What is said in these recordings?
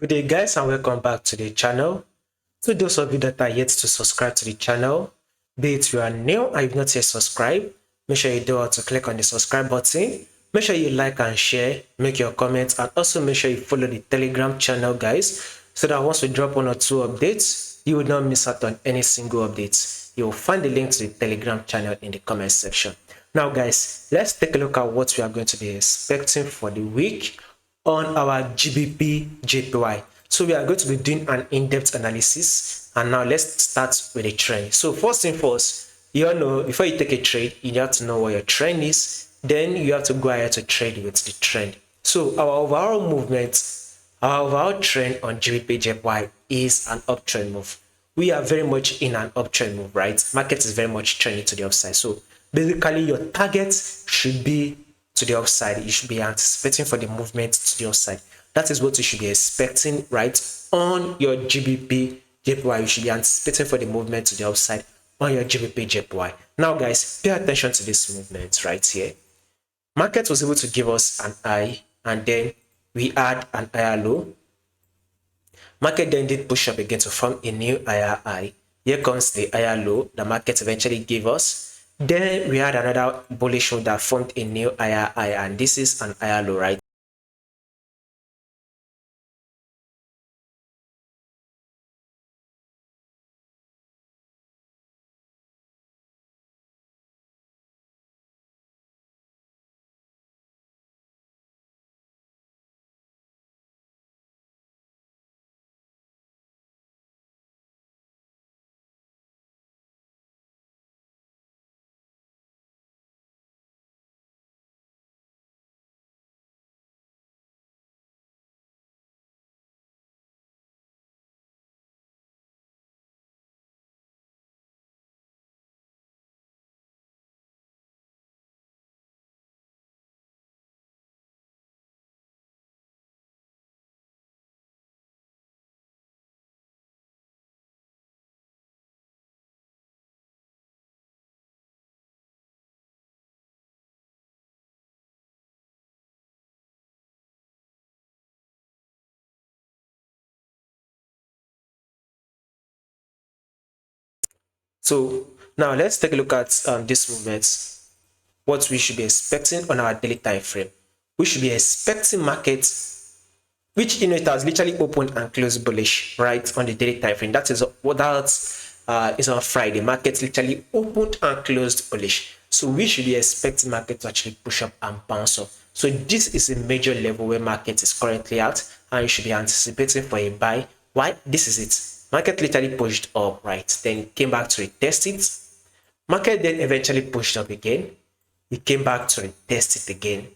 Good day guys and welcome back to the channel. To those of you that are yet to subscribe to the channel, be it you are new and you've not yet subscribed, make sure you do out to click on the subscribe button. Make sure you like and share, make your comments, and also make sure you follow the Telegram channel guys, so that once we drop 1 or 2 updates, you will not miss out on any single updates. You will find the link to the Telegram channel in the comment section. Now guys, let's take a look at what we are going to be expecting for the week on our GBPJPY. So we are going to be doing an in-depth analysis, and now let's start with a trend. So first thing first, you all know before you take a trade, you have to know what your trend is. Then you have to go ahead to trade with the trend. So our overall movement, our overall trend on GBPJPY is an uptrend move. We are very much in an uptrend move, right? Market is very much trending to the upside. So basically your target should be to the upside. You should be anticipating for the movement to the upside. That is what you should be expecting, right? On your GBPJPY, you should be anticipating for the movement to the upside on your GBPJPY. Now guys, pay attention to this movement right here. Market was able to give us an high, and then we had an higher low. Market then did push up again to form a new higher high. Here comes the higher low the market eventually gave us. Then we had another bullish move that formed a new higher high, and this is an higher low, right? So now let's take a look at this movement. What we should be expecting on our daily time frame. We should be expecting markets, which it has literally opened and closed bullish, right, on the daily time frame. That is what is on Friday. Markets literally opened and closed bullish. So we should be expecting market to actually push up and bounce up. So this is a major level where market is currently at, and you should be anticipating for a buy. Why? This is it. Market literally pushed up, right? Then came back to retest it. Market then eventually pushed up again. It came back to retest it again.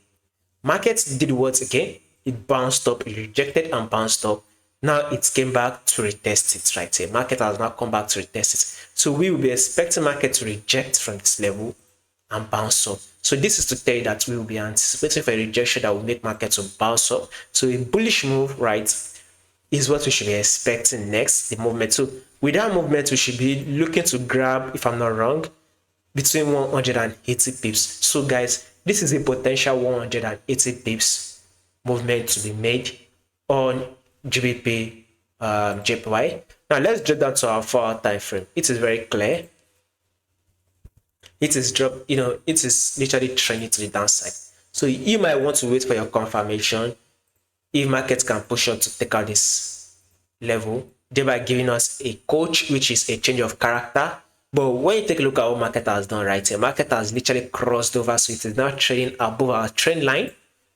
Market did what again? It bounced up, it rejected and bounced up. Now it came back to retest it, right here. Market has now come back to retest it. So we will be expecting market to reject from this level and bounce up. So this is to tell you that we will be anticipating for a rejection that will make market to bounce up. So a bullish move, right, is what we should be expecting next, the movement. So with that movement, we should be looking to grab, if I'm not wrong, between 180 pips. So guys, this is a potential 180 pips movement to be made on GBP JPY. Now let's drop down to our 4-hour time frame. It is very clear. It is it is literally trending to the downside. So you might want to wait for your confirmation if market can push up to take out this level, thereby giving us a coach, which is a change of character. But when you take a look at what market has done right here, market has literally crossed over, so it is now trading above our trend line,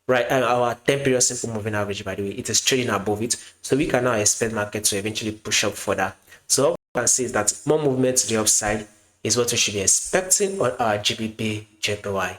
right? And our 10-period simple moving average, by the way, it is trading above it. So we can now expect market to eventually push up further. So what we can see is that more movement to the upside is what we should be expecting on our GBP JPY.